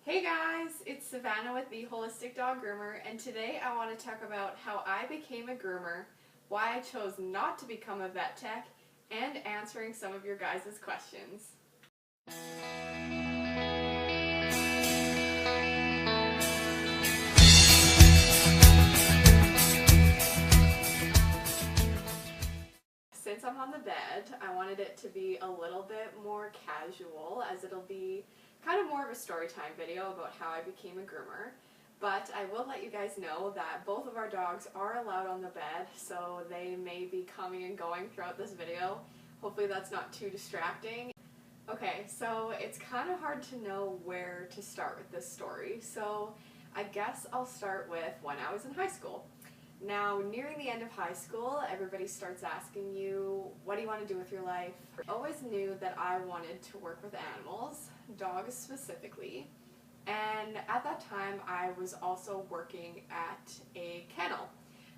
Hey guys, it's Savannah with the Holistic Dog Groomer, and today I want to talk about how I became a groomer, why I chose not to become a vet tech, and answering some of your guys' questions. Since I'm on the bed, I wanted it to be a little bit more casual, as it'll be kind of more of a story time video about how I became a groomer. But I will let you guys know that both of our dogs are allowed on the bed, so they may be coming and going throughout this video. Hopefully that's not too distracting. Okay, so it's kind of hard to know where to start with this story, so I guess I'll start with when I was in high school. Now, nearing the end of high school, everybody starts asking you, what do you want to do with your life? I always knew that I wanted to work with animals, dogs specifically, and at that time I was also working at a kennel.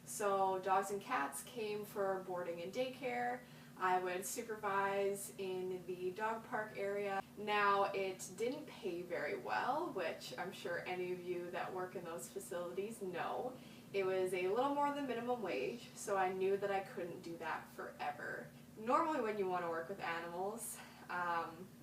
So dogs and cats came for boarding and daycare. I would supervise in the dog park area. Now, it didn't pay very well, which I'm sure any of you that work in those facilities know. It was a little more than minimum wage, so I knew that I couldn't do that forever. Normally when you want to work with animals,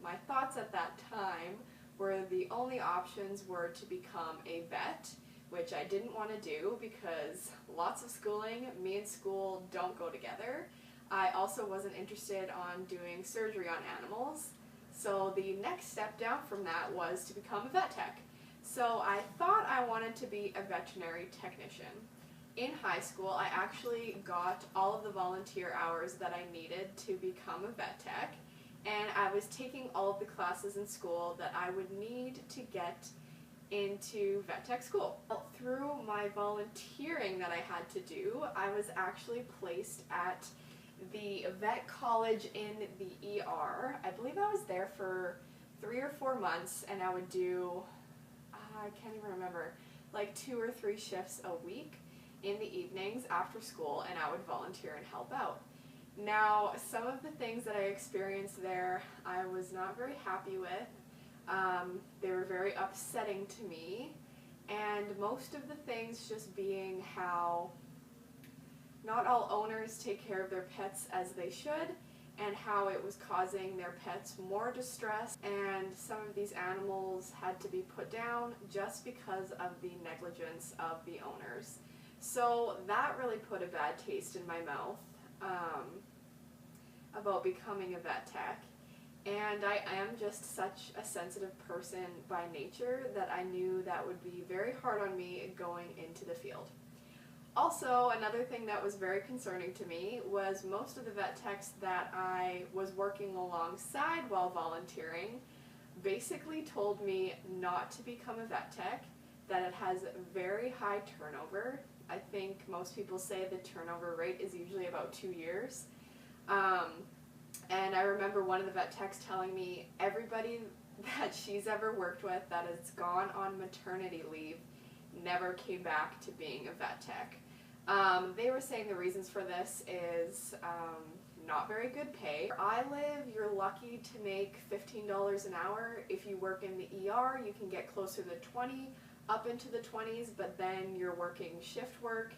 my thoughts at that time were the only options were to become a vet, which I didn't want to do because lots of schooling, me and school don't go together. I also wasn't interested on doing surgery on animals, so the next step down from that was to become a vet tech. So I thought I wanted to be a veterinary technician. In high school, I actually got all of the volunteer hours that I needed to become a vet tech, and I was taking all of the classes in school that I would need to get into vet tech school. Through my volunteering that I had to do, I was actually placed at the vet college in the ER. I believe I was there for 3 or 4 months, and I would do I can't even remember, like 2 or 3 shifts a week in the evenings after school, and I would volunteer and help out. Now, some of the things that I experienced there I was not very happy with. They were very upsetting to me, and most of the things just being how not all owners take care of their pets as they should, and how it was causing their pets more distress, and some of these animals had to be put down just because of the negligence of the owners. So that really put a bad taste in my mouth about becoming a vet tech. And I am just such a sensitive person by nature that I knew that would be very hard on me going into the field. Also, another thing that was very concerning to me was most of the vet techs that I was working alongside while volunteering basically told me not to become a vet tech, that it has very high turnover. I think most people say the turnover rate is usually about 2 years. And I remember one of the vet techs telling me everybody that she's ever worked with that has gone on maternity leave never came back to being a vet tech. They were saying the reasons for this is not very good pay. Where I live, you're lucky to make $15 an hour. If you work in the ER, you can get closer to 20, up into the 20s, but then you're working shift work,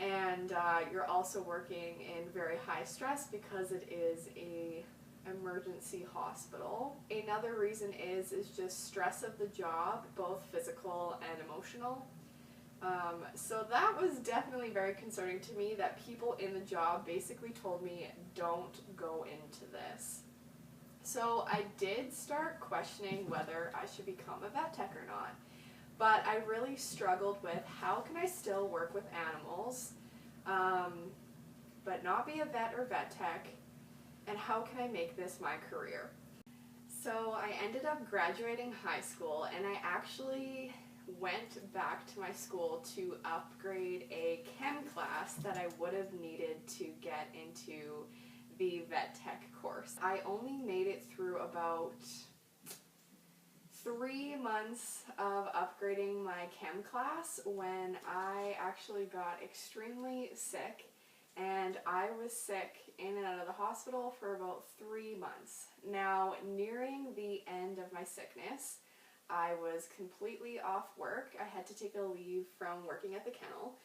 and you're also working in very high stress because it is a emergency hospital. Another reason is just stress of the job, both physical and emotional. So that was definitely very concerning to me, that people in the job basically told me, don't go into this. So I did start questioning whether I should become a vet tech or not. But I really struggled with how can I still work with animals, but not be a vet or vet tech, and how can I make this my career? So I ended up graduating high school, and I actually went back to my school to upgrade a chem class that I would have needed to get into the vet tech course. I only made it through about 3 months of upgrading my chem class when I actually got extremely sick, and I was sick in and out of the hospital for about 3 months. Now, nearing the end of my sickness, I was completely off work. I had to take a leave from working at the kennel.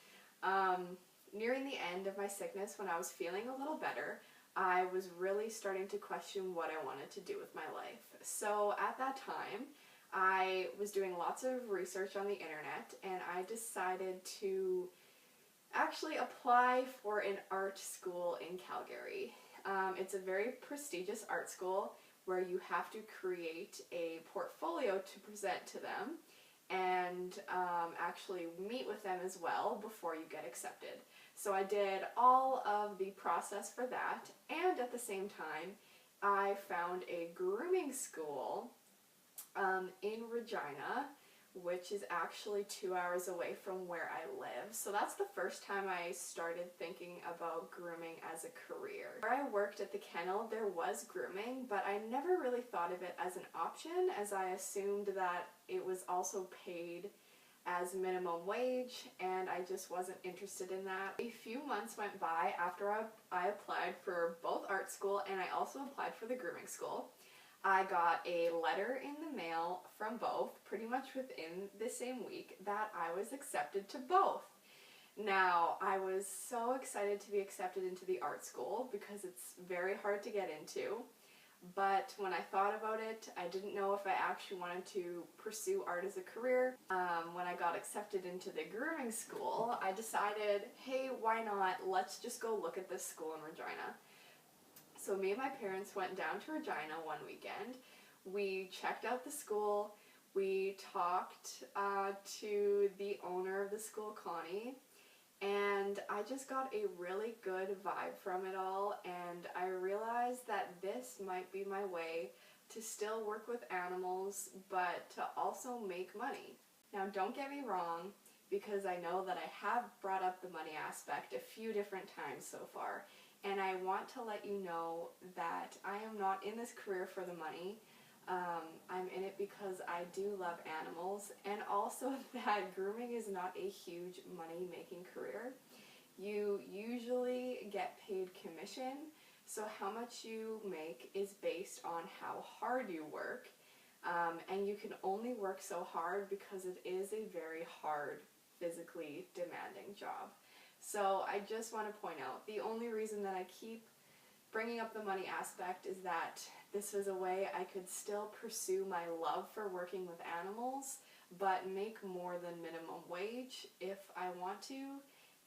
Nearing the end of my sickness, when I was feeling a little better, I was really starting to question what I wanted to do with my life. So at that time, I was doing lots of research on the internet, and I decided to actually apply for an art school in Calgary. It's a very prestigious art school where you have to create a portfolio to present to them and actually meet with them as well before you get accepted. So I did all of the process for that, and at the same time I found a grooming school in Regina, which is actually 2 hours away from where I live. So that's the first time I started thinking about grooming as a career. Where I worked at the kennel, there was grooming, but I never really thought of it as an option, as I assumed that it was also paid as minimum wage, and I just wasn't interested in that. A few months went by after I applied for both art school, and I also applied for the grooming school. I got a letter in the mail from both, pretty much within the same week, that I was accepted to both. Now, I was so excited to be accepted into the art school because it's very hard to get into, but when I thought about it, I didn't know if I actually wanted to pursue art as a career. When I got accepted into the grooming school, I decided, hey, why not? Let's just go look at this school in Regina. So me and my parents went down to Regina one weekend. We checked out the school. We talked to the owner of the school, Connie, and I just got a really good vibe from it all, and I realized that this might be my way to still work with animals, but to also make money. Now, don't get me wrong, because I know that I have brought up the money aspect a few different times so far. And I want to let you know that I am not in this career for the money. I'm in it because I do love animals, and also that grooming is not a huge money-making career. You usually get paid commission, so how much you make is based on how hard you work, and you can only work so hard because it is a very hard, physically demanding job. So I just want to point out, the only reason that I keep bringing up the money aspect is that this was a way I could still pursue my love for working with animals, but make more than minimum wage if I want to,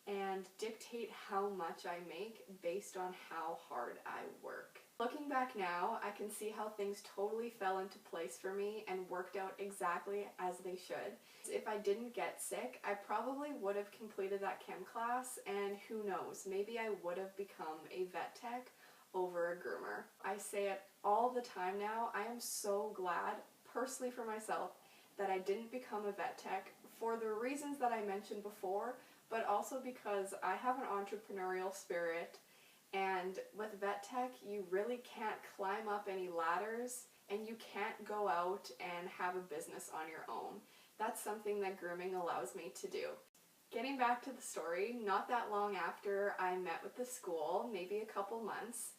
and dictate how much I make based on how hard I work. Looking back now, I can see how things totally fell into place for me and worked out exactly as they should. If I didn't get sick, I probably would have completed that chem class, and who knows, maybe I would have become a vet tech over a groomer. I say it all the time now, I am so glad, personally for myself, that I didn't become a vet tech for the reasons that I mentioned before, but also because I have an entrepreneurial spirit. And with vet tech, you really can't climb up any ladders, and you can't go out and have a business on your own. That's something that grooming allows me to do. Getting back to the story, not that long after I met with the school, maybe a couple months,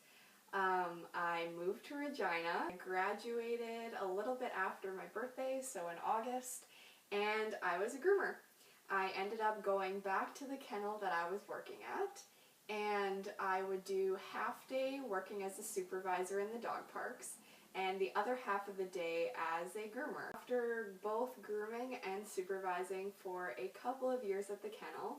I moved to Regina. I graduated a little bit after my birthday, so in August, and I was a groomer. I ended up going back to the kennel that I was working at, and I would do half day working as a supervisor in the dog parks, and the other half of the day as a groomer. After both grooming and supervising for a couple of years at the kennel,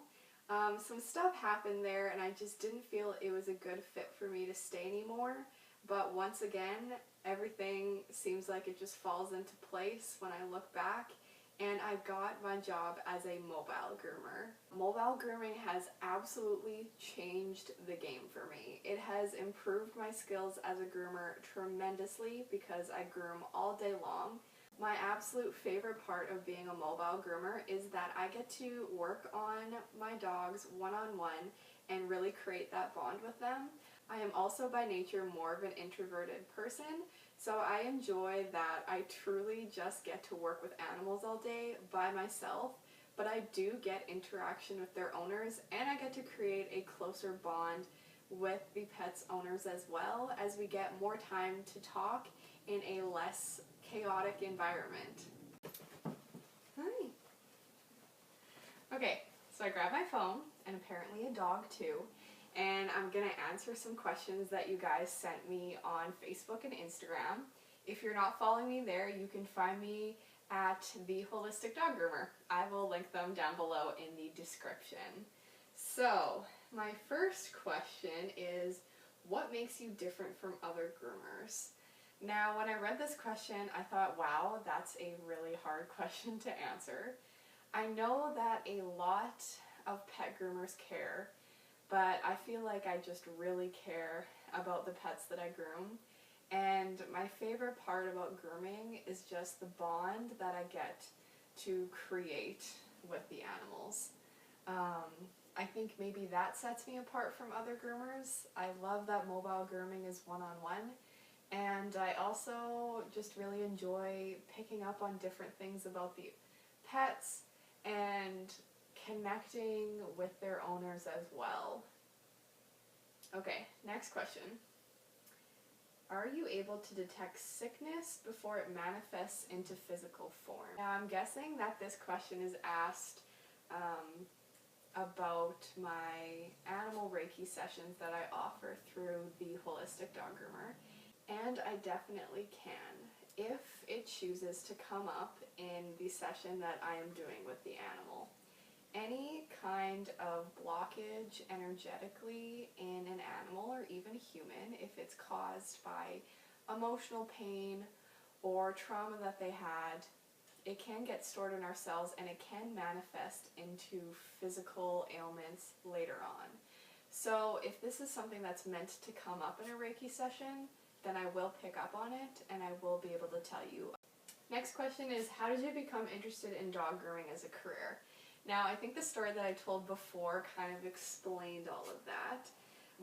some stuff happened there, and I just didn't feel it was a good fit for me to stay anymore. But once again, everything seems like it just falls into place when I look back, and I got my job as a mobile groomer. Mobile grooming has absolutely changed the game for me. It has improved my skills as a groomer tremendously because I groom all day long. My absolute favorite part of being a mobile groomer is that I get to work on my dogs one-on-one and really create that bond with them. I am also by nature more of an introverted person, so I enjoy that I truly just get to work with animals all day by myself, but I do get interaction with their owners, and I get to create a closer bond with the pet's owners as well, as we get more time to talk in a less chaotic environment. Okay, so I grabbed my phone, and apparently a dog too, and I'm going to answer some questions that you guys sent me on Facebook and Instagram. If you're not following me there, you can find me at The Holistic Dog Groomer. I will link them down below in the description. So, my first question is, what makes you different from other groomers? Now, when I read this question, I thought, wow, that's a really hard question to answer. I know that a lot of pet groomers care, but I feel like I just really care about the pets that I groom. And my favorite part about grooming is just the bond that I get to create with the animals. I think maybe that sets me apart from other groomers. I love that mobile grooming is one-on-one, and I also just really enjoy picking up on different things about the pets and connecting with their owners as well. Okay, next question. Are you able to detect sickness before it manifests into physical form? Now, I'm guessing that this question is asked about my animal reiki sessions that I offer through the Holistic Dog Groomer, and I definitely can if it chooses to come up in the session that I am doing with the animal. Any kind of blockage energetically in an animal or even a human, if it's caused by emotional pain or trauma that they had, it can get stored in our cells and it can manifest into physical ailments later on. So if this is something that's meant to come up in a Reiki session, then I will pick up on it and I will be able to tell you. Next question is, how did you become interested in dog grooming as a career? Now, I think the story that I told before kind of explained all of that,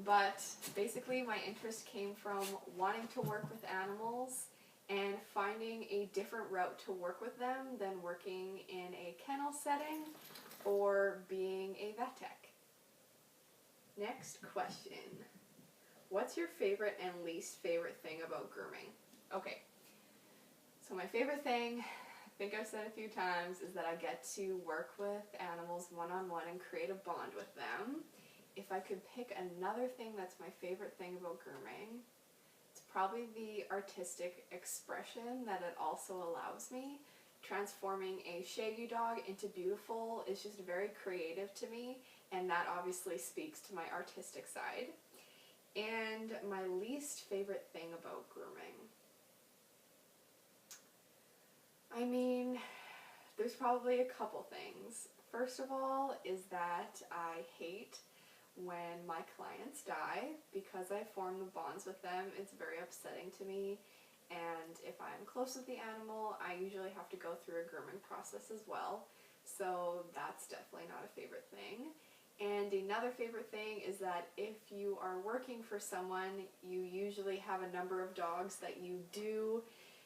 but basically my interest came from wanting to work with animals and finding a different route to work with them than working in a kennel setting or being a vet tech. Next question. What's your favorite and least favorite thing about grooming? Okay, so my favorite thing, I think I've said a few times, is that I get to work with animals one-on-one and create a bond with them. If I could pick another thing that's my favorite thing about grooming, it's probably the artistic expression that it also allows me. Transforming a shaggy dog into beautiful is just very creative to me, and that obviously speaks to my artistic side. And my least favorite thing about grooming, I mean, there's probably a couple things. First of all is that I hate when my clients die because I form the bonds with them. It's very upsetting to me, and if I'm close with the animal, I usually have to go through a grooming process as well, so that's definitely not a favorite thing. And another favorite thing is that if you are working for someone, you usually have a number of dogs that you do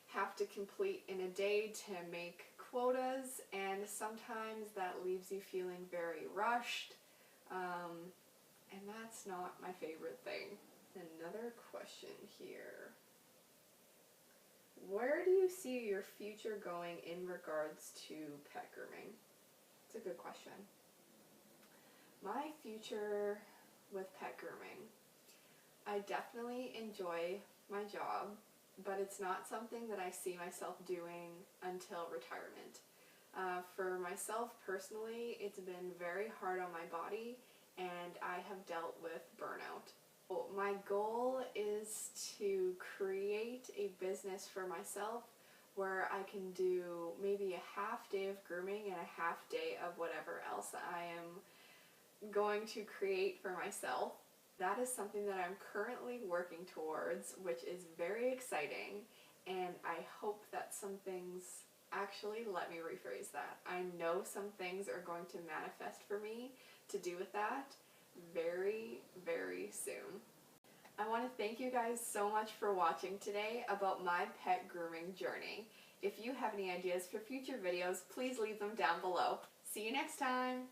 have to complete in a day to make quotas, and sometimes that leaves you feeling very rushed, and that's not my favorite thing. Another question here. Where do you see your future going in regards to pet grooming? It's a good question. My future with pet grooming, I definitely enjoy my job, but it's not something that I see myself doing until retirement. For myself personally, it's been very hard on my body, and I have dealt with burnout. My goal is to create a business for myself where I can do maybe a half day of grooming and a half day of whatever else I am going to create for myself. That is something that I'm currently working towards, which is very exciting, and I hope that some things, actually, let me rephrase that. I know some things are going to manifest for me to do with that very, very soon. I want to thank you guys so much for watching today about my pet grooming journey. If you have any ideas for future videos, please leave them down below. See you next time!